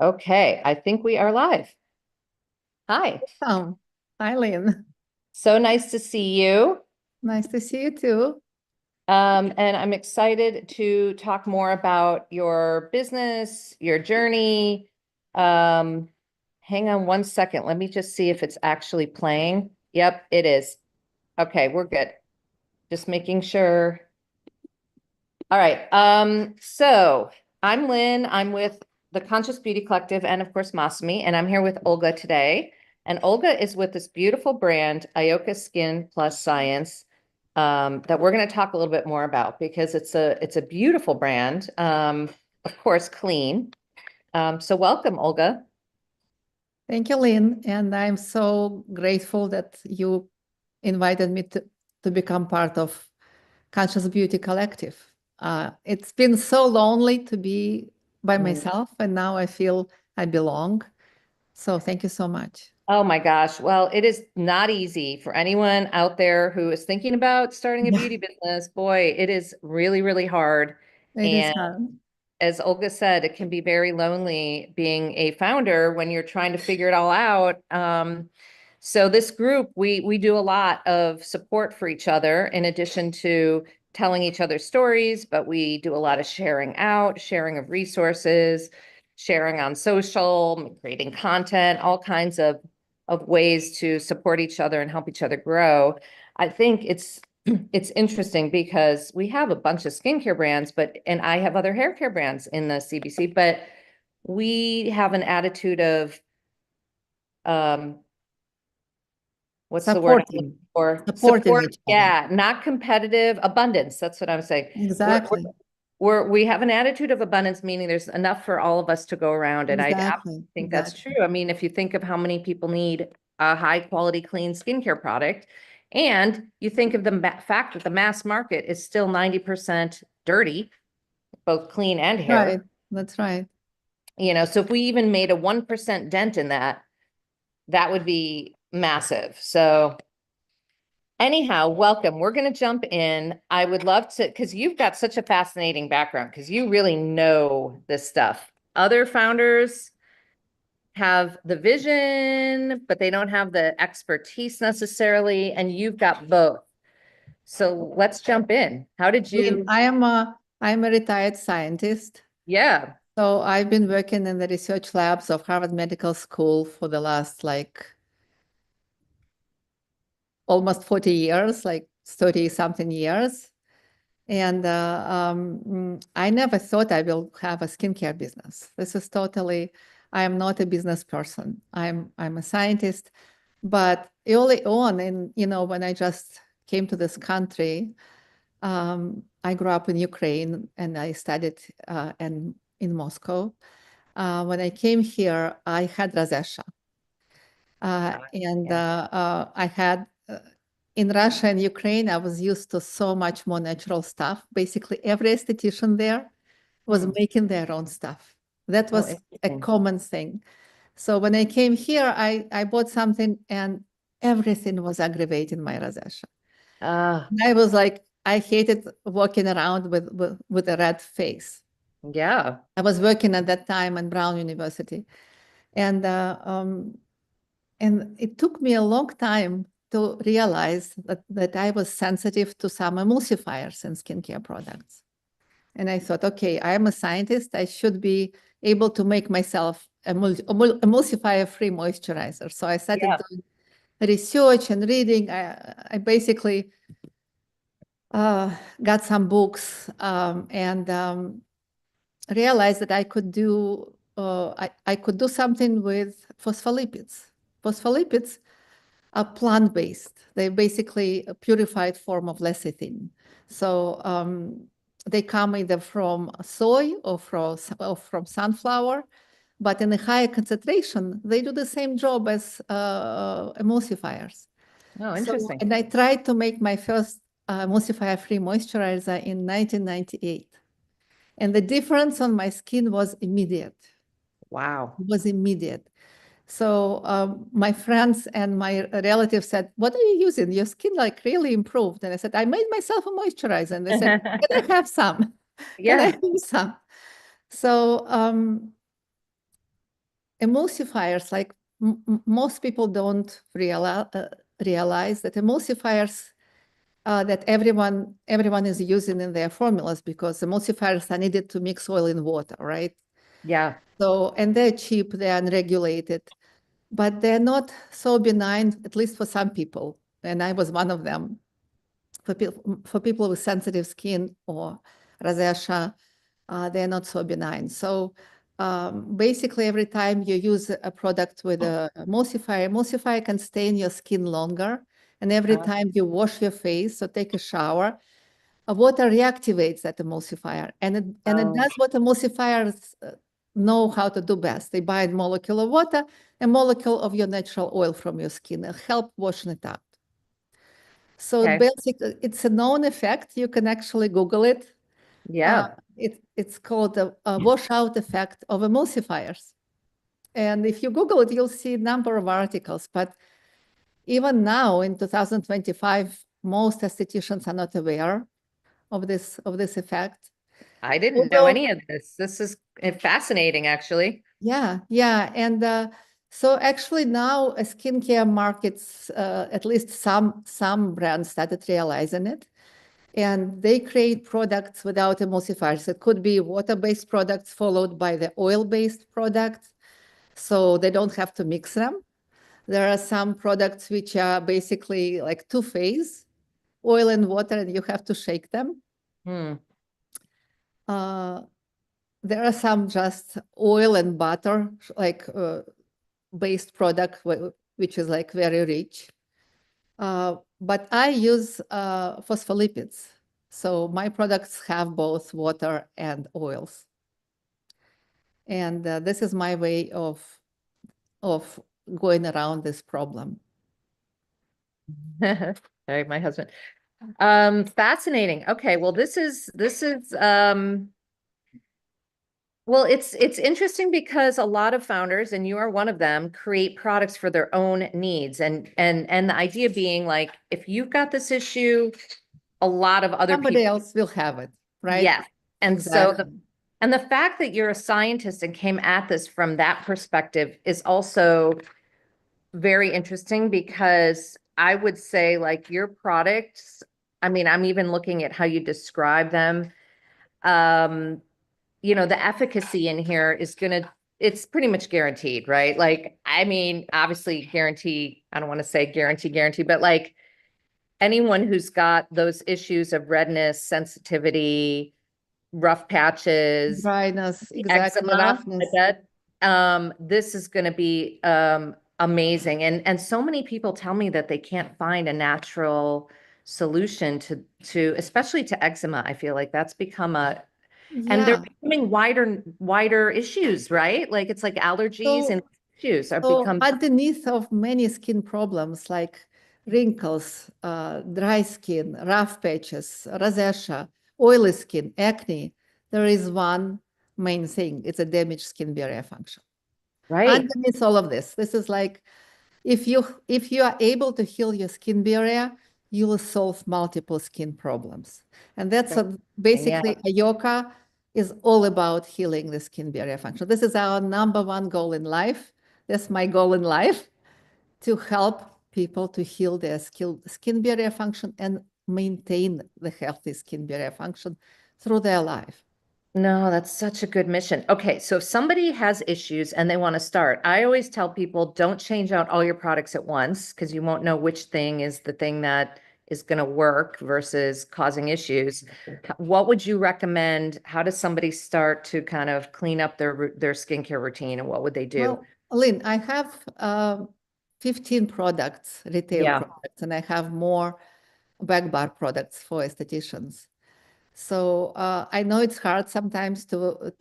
Okay, I think we are live. Hi. Hi, Lynn. So nice to see you. Nice to see you too. And I'm excited to talk more about your business, your journey. Um, Hang on one second. Let me just see if it's actually playing. Yep, it is. Okay, we're good. Just making sure. All right. So I'm Lynn. I'm with the Conscious Beauty Collective and of course Masami, and I'm here with Olga today. And Olga is with this beautiful brand, Ioka Skin Science, that we're going to talk a little bit more about because it's a beautiful brand. Of course, clean. So welcome, Olga. Thank you, Lynn. And I'm so grateful that you invited me to become part of Conscious Beauty Collective. It's been so lonely to be by Mm. myself, and now I feel I belong. So thank you so much. Oh my gosh. Well, it is not easy for anyone out there who is thinking about starting a Yeah, beauty business. Boy, it is really, really hard. it is And hard. as Olga said, it can be very lonely being a founder when you're trying to figure it all out. So this group, we do a lot of support for each other in addition to telling each other stories, but we do a lot of sharing out, sharing of resources, sharing on social, creating content, all kinds of ways to support each other and help each other grow. I think it's interesting because we have a bunch of skincare brands, and I have other hair care brands in the CBC, but we have an attitude of, um, what's the word I'm looking Supporting, for? supporting Support. each other. Yeah, not competitive, abundance. That's what I'm saying. Exactly. We have an attitude of abundance, meaning there's enough for all of us to go around. And I absolutely Exactly. think that's Exactly. true. I mean, if you think of how many people need a high quality, clean skincare product, and you think of the fact that the mass market is still 90% dirty, both clean and Right. hair, That's right. so if we even made a 1% dent in that, that would be massive. So anyhow, welcome. We're going to jump in. I would love to, because you've got such a fascinating background, because you really know this stuff. Other founders have the vision, but they don't have the expertise necessarily, and you've got both. So let's jump in. How did Lynn, you? I'm a retired scientist. Yeah. So I've been working in the research labs of Harvard Medical School for the last almost 40 years, like 30 something years. And I never thought I will have a skincare business. This is totally, I am not a business person. I'm a scientist. But early on, when I just came to this country, I grew up in Ukraine and I studied in Moscow. When I came here, I had rosacea. And Yeah. I had in Russia and Ukraine, I was used to so much more natural stuff. Basically, every esthetician there was Hmm. making their own stuff. That Oh, was a interesting. common thing. So when I came here, I bought something and everything was aggravating my rosacea. I was like, I hated walking around with a red face. Yeah. I was working at that time at Brown University. And and it took me a long time to realize that I was sensitive to some emulsifiers in skincare products. And I thought, okay, I am a scientist. I should be able to make myself emulsifier-free moisturizer. So I started Yeah. doing research and reading. I basically got some books and realized that I could do something with phospholipids. Phospholipids are plant-based. They're basically a purified form of lecithin. So they come either from soy or from sunflower, but in a higher concentration, they do the same job as emulsifiers. Oh, So, interesting. and I tried to make my first emulsifier-free moisturizer in 1998. And the difference on my skin was immediate. Wow. It was immediate. So my friends and my relatives said, "What are you using? Your skin like really improved." And I said, "I made myself a moisturizer." And they said, "Can I have some? Can I Yeah. have some?" So emulsifiers, like most people don't realize that emulsifiers that everyone is using in their formulas, because emulsifiers are needed to mix oil in water, right? Yeah. So, and they're cheap, they're unregulated, but they're not so benign, at least for some people. And I was one of them. For people with sensitive skin or rosacea, they're not so benign. So basically, every time you use a product with a emulsifier can stay in your skin longer. And every time you wash your face, so take a shower, water reactivates that emulsifier. And it does what emulsifiers know how to do best. They bind a molecule of water, a molecule of your natural oil from your skin, and help washing it out. So Okay. basically, it's a known effect. You can actually Google it. Yeah. It's called a washout effect of emulsifiers. And if you Google it, you'll see a number of articles. But even now in 2025, most estheticians are not aware of this effect. I didn't know Although, any of this. This is fascinating, actually. yeah. And so actually now skincare markets, at least some brands started realizing it. And they create products without emulsifiers. It could be water-based products followed by the oil-based products, so they don't have to mix them. There are some products which are basically like two-phase, oil and water, and you have to shake them. Hmm. There are some just oil and butter, like based product, which is like very rich. But I use phospholipids. So my products have both water and oils. And this is my way of going around this problem. Sorry, my husband. Fascinating. Okay, well, this is well, it's interesting because a lot of founders, and you are one of them, create products for their own needs. And the idea being like, if you've got this issue, a lot of other Somebody people, else will have it, right? yes. And so Exactly. the fact that you're a scientist and came at this from that perspective is also very interesting, because I would say like your products, I mean, I'm even looking at how you describe them. The efficacy in here is it's pretty much guaranteed, right? Like, I mean, obviously guarantee, I don't want to say guarantee, but like anyone who's got those issues of redness, sensitivity, rough patches, Dryness, exactly, eczema, I roughness. bet. This is going to be amazing. And so many people tell me that they can't find a natural solution to especially to eczema. I feel like that's become and they're Yeah. becoming wider issues, right? Like it's like allergies and So, issues are so become underneath of many skin problems like wrinkles, dry skin, rough patches, rosacea, oily skin, acne, there is one main thing. It's a damaged skin barrier function. right. Underneath all of this is like, if you are able to heal your skin barrier, you will solve multiple skin problems. And that's Yeah. basically Ioka is all about healing the skin barrier function. This is our number one goal in life. That's my goal in life, to help people to heal their skin barrier function and maintain the healthy skin barrier function through their life. No, that's such a good mission. Okay, so if somebody has issues and they want to start, I always tell people don't change out all your products at once, because you won't know which thing is the thing that is going to work versus causing issues. What would you recommend? How does somebody start to kind of clean up their skincare routine, and what would they do? Well, Lynn, I have 15 products, retail Yeah. products, and I have more back bar products for estheticians. So I know it's hard sometimes to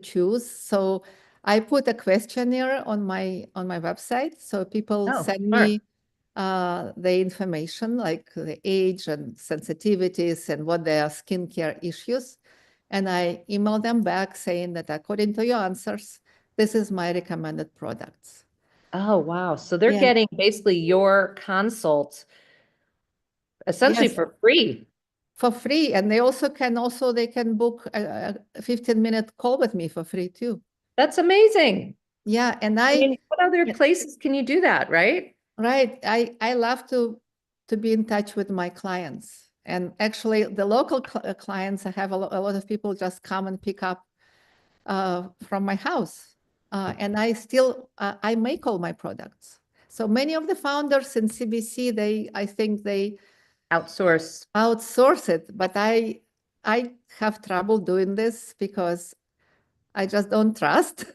choose. So I put a questionnaire on my website. So people Oh, send smart. me the information like the age and sensitivities and what their skincare issues. And I email them back saying that according to your answers, this is my recommended products. Oh, wow. So they're And getting basically your consult essentially yes, for free. for free. And they can book a 15-minute call with me for free too. That's amazing. Yeah, and I mean, what other yeah, places can you do that, right? right. I love to be in touch with my clients. And actually, the local clients, I have a lot of people just come and pick up from my house. And I make all my products. So many of the founders in CBC, I think they Outsource. outsource it, but I have trouble doing this because I just don't trust.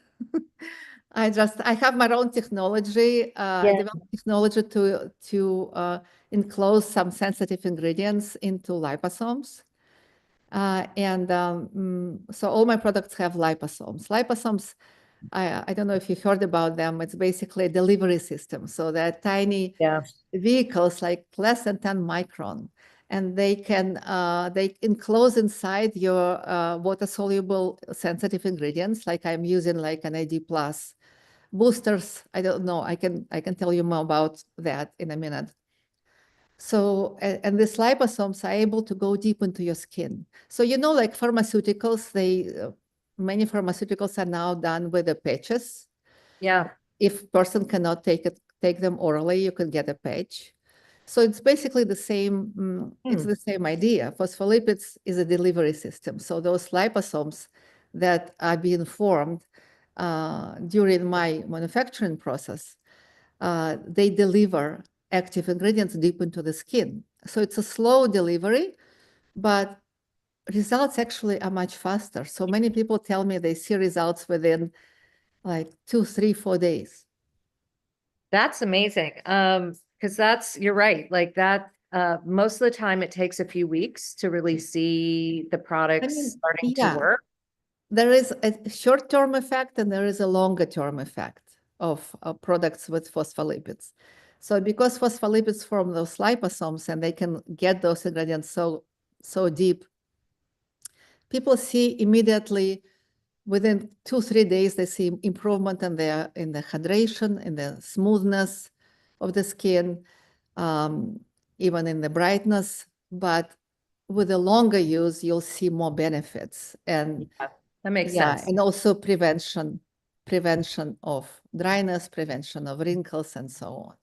I have my own technology. I Yeah. developed technology to enclose some sensitive ingredients into liposomes. So all my products have liposomes. Liposomes, I don't know if you heard about them. It's basically a delivery system. So they're tiny Yeah. vehicles, like less than 10 micron, and they enclose inside your water-soluble sensitive ingredients, like I'm using like an AD plus boosters. I don't know. I can tell you more about that in a minute. So, and these liposomes are able to go deep into your skin. So, like pharmaceuticals, many pharmaceuticals are now done with the patches. Yeah. If person cannot take them orally, you can get a patch. So it's basically the same, it's the same idea. Phospholipids is a delivery system. So those liposomes that are being formed during my manufacturing process, they deliver active ingredients deep into the skin. So it's a slow delivery, but results actually are much faster. So many people tell me they see results within like 2, 3, 4 days. That's amazing. Because you're right. Like that, most of the time it takes a few weeks to really see the I products mean, starting to yeah, work. there is a short-term effect and there is a longer-term effect of products with phospholipids. So because phospholipids form those liposomes and they can get those ingredients so deep, people see immediately within 2, 3 days, they see improvement in the hydration, in the smoothness of the skin, um, even in the brightness. But with the longer use, you'll see more benefits. And Yeah, that makes yeah, sense. and also prevention of dryness, prevention of wrinkles, and so on.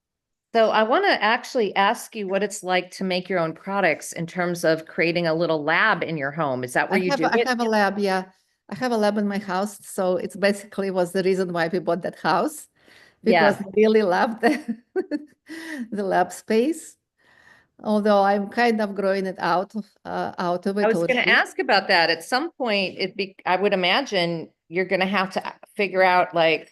So I want to actually ask you what it's like to make your own products in terms of creating a little lab in your home. Is that where you do I it? have a lab, yeah. I have a lab in my house, so it's basically was the reason why we bought that house, because Yeah. I really love the lab space. Although I'm kind of growing it out of I it was going to already. ask about that. At some point, I would imagine you're going to have to figure out like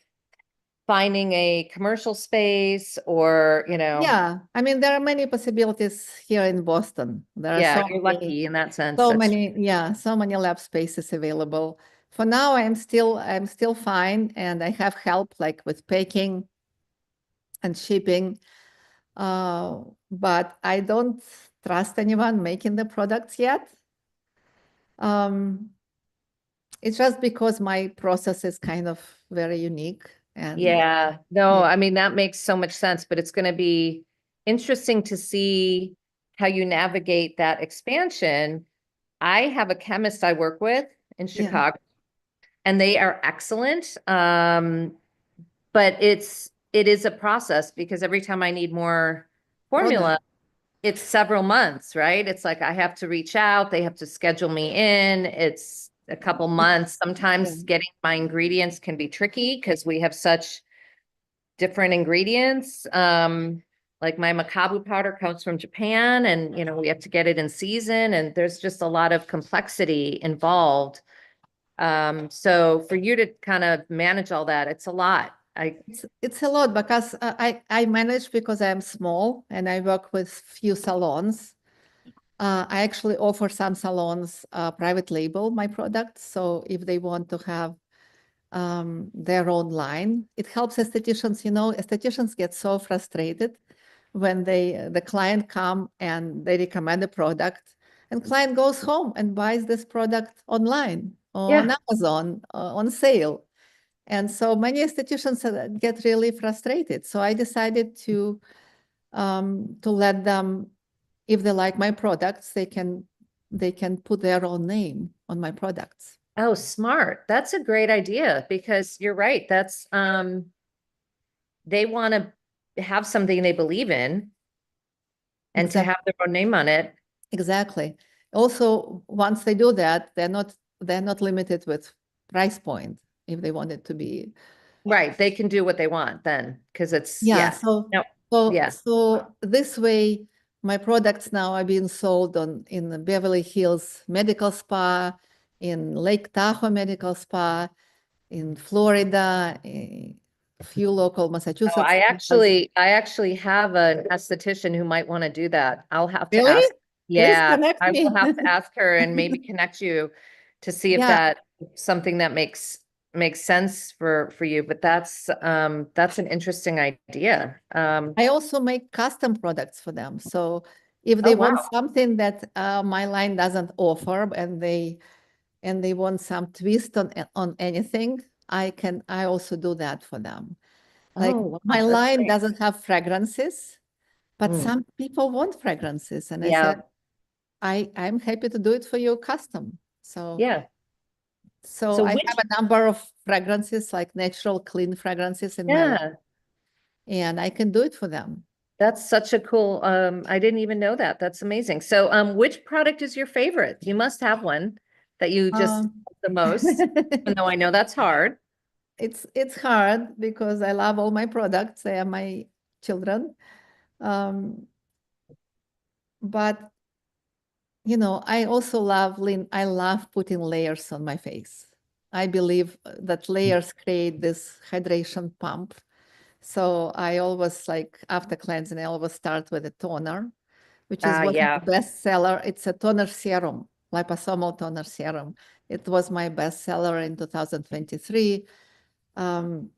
finding a commercial space or, Yeah, I mean there are many possibilities here in Boston. There are yeah, you're lucky in that sense. so many lab spaces available. For now, I'm still fine, and I have help like with packing and shipping. But I don't trust anyone making the products yet. Um, it's just because my process is kind of very unique, and Yeah, no, yeah, I mean, that makes so much sense, but it's going to be interesting to see how you navigate that expansion. I have a chemist I work with in yeah, Chicago, and they are excellent. But it is a process because every time I need more product. formula, it's several months, right? It's like I have to reach out, they have to schedule me in. It's a couple months. Yeah. Sometimes getting my ingredients can be tricky because we have such different ingredients. Like my makabu powder comes from Japan and we have to get it in season and there's just a lot of complexity involved. So for you to kind of manage all that, it's a lot. It's a lot because I manage because I'm small and I work with few salons. I actually offer some salons private label my products. So if they want to have their own line, it helps estheticians. Estheticians get so frustrated when the client come and they recommend a product, and client goes home and buys this product online on Yeah. Amazon on sale. And so many estheticians get really frustrated. So I decided to let them, if they like my products, they can put their own name on my products. Oh, smart. That's a great idea because you're right. That's they want to have something they believe in and to Exactly. have their own name on it. Exactly. Also, once they do that, they're not limited with price point if they want it to be. Right. They can do what they want then because it's Yeah. yeah. So No. so Yeah. so this way, my products now are being sold in the Beverly Hills Medical Spa, in Lake Tahoe Medical Spa, in Florida, a few local Oh, Massachusetts I spas. actually have an esthetician who might want to do that. I'll have to Really? ask. Please Yeah, connect I will me. have to ask her and maybe connect you to see if Yeah, that something that makes sense for you. But that's an interesting idea. I also make custom products for them. So if Oh they want wow. something that my line doesn't offer, and they want some twist on anything, I also do that for them. Like Oh my wow, that's line great. doesn't have fragrances, but Mm. some people want fragrances, and I said Yeah, I'm happy to do it for you custom. So yeah. so So I have which a number of fragrances, like natural, clean fragrances in my line, yeah, and I can do it for them. that's such a cool I didn't even know that. That's amazing. So which product is your favorite? You must have one that you just Um, love the most, even though I know that's hard. it's hard because I love all my products. They are my children. Um, but I also I love putting layers on my face. I believe that layers create this hydration pump. So I always like after cleansing, I always start with a toner, which is what my Yeah. best seller. It's a toner serum, liposomal toner serum. It was my best seller in 2023. Um,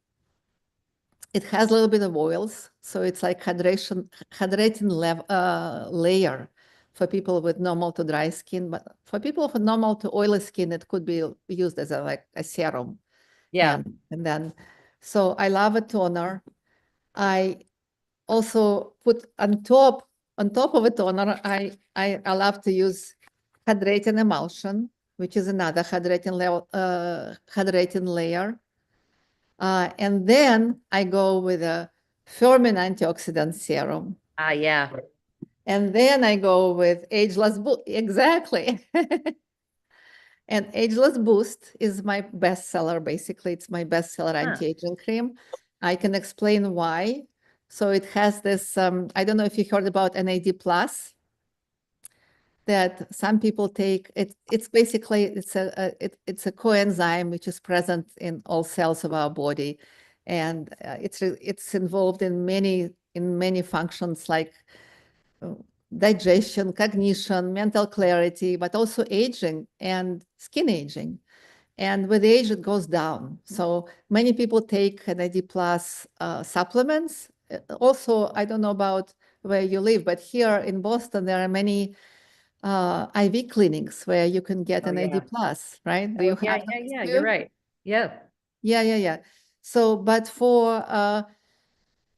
it has a little bit of oils, so it's like hydrating layer for people with normal to dry skin. But for people with normal to oily skin, it could be used as like a serum. Yeah. And then, so I love a toner. I also put on top of a toner. I love to use hydrating emulsion, which is another hydrating layer. And then I go with a firming antioxidant serum. Yeah. And then I go with Ageless Boost. Exactly. And Ageless Boost is my bestseller. Basically, it's my bestseller Huh. anti-aging cream. I can explain why. So it has this, I don't know if you heard about NAD plus that some people take. It's basically, it's a coenzyme which is present in all cells of our body. And it's involved in many functions like uh, digestion, cognition, mental clarity, but also aging and skin aging. And with age, it goes down. So many people take NAD plus supplements. Also, I don't know about where you live, but here in Boston, there are many IV clinics where you can get Oh NAD yeah. plus, right? Do Oh you yeah, have yeah, those yeah. You're too? right. Yeah. Yeah, yeah, yeah. So, but for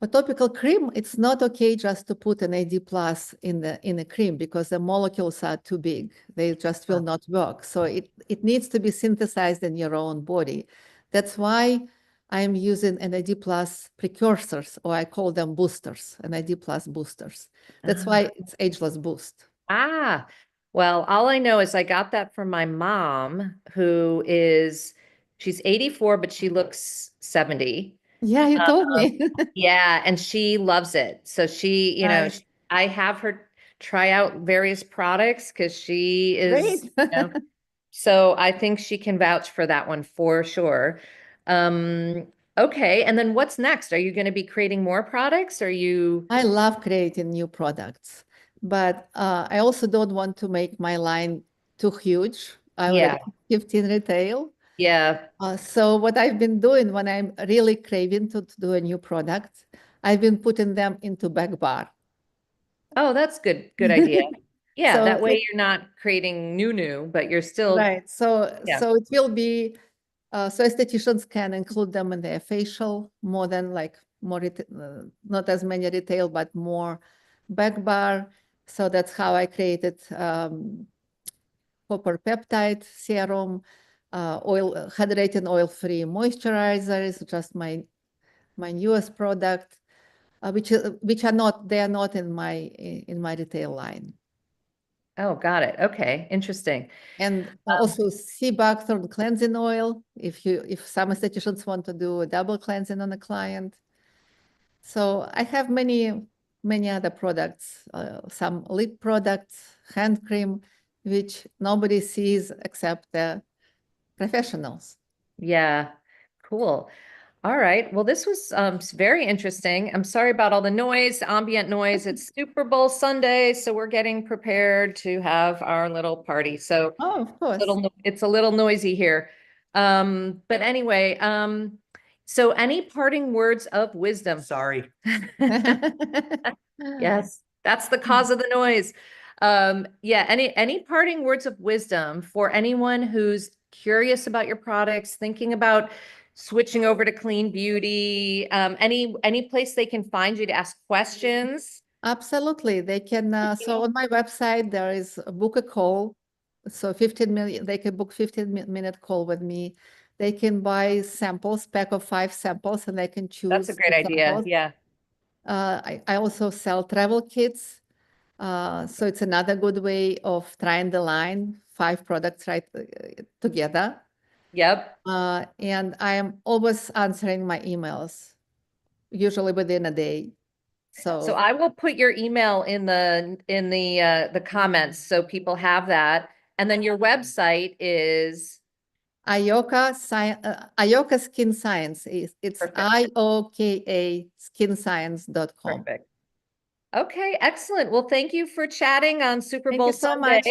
a topical cream, it's not okay just to put an AD plus in a cream because the molecules are too big. They just will Huh. not work. So it needs to be synthesized in your own body. That's why I'm using NAD plus precursors, or I call them boosters, NAD plus boosters. That's Ah. why it's ageless boost. Ah, well, all I know is I got that from my mom, she's 84, but she looks 70. Yeah, you told Um, me. yeah, and she loves it. So Nice. I have her try out various products because she is, Great. so I think she can vouch for that one for sure. Um, okay, and then what's next? Are you going to be creating more products? Are you, I love creating new products, but I also don't want to make my line too huge. I yeah, already have 15 retail. yeah. So what I've been doing when I'm really craving to do a new product, I've been putting them into back bar. Oh, that's good idea. Yeah, So that way you're not creating new, but you're still, right. So yeah. so it will be so estheticians can include them in their facial more than like not as many retail, but more back bar. So that's how I created copper peptide serum. hydrating oil-free moisturizer is just my newest product, which are not, they are not in my retail line. Oh, got it. Okay, interesting. And also sea buckthorn cleansing oil, if some estheticians want to do a double cleansing on a client. So I have many other products, some lip products, hand cream, which nobody sees except the professionals. Yeah, cool. All right. Well, this was very interesting. I'm sorry about all the noise, ambient noise. It's Super Bowl Sunday, so we're getting prepared to have our little party. So Oh, of course. it's a little noisy here. But anyway, so any parting words of wisdom? Sorry. Yes, that's the cause of the noise. Yeah, any parting words of wisdom for anyone who's curious about your products, thinking about switching over to clean beauty, any place they can find you to ask questions? Absolutely. They can, so on my website, there is a book a call. So 15 minutes, they can book 15-minute call with me. They can buy samples, pack of 5 samples, and they can choose. That's a great the idea. samples. Yeah. I also sell travel kits. So it's another good way of trying the line, 5 products right together. Yep. And I am always answering my emails, usually within a day. So I will put your email in the comments so people have that. And then your website is Ioka Skin Science. It's Perfect. IOKA skinscience.com. Perfect. Okay, excellent. Well, thank you for chatting on Super Thank Bowl you so Sunday. much.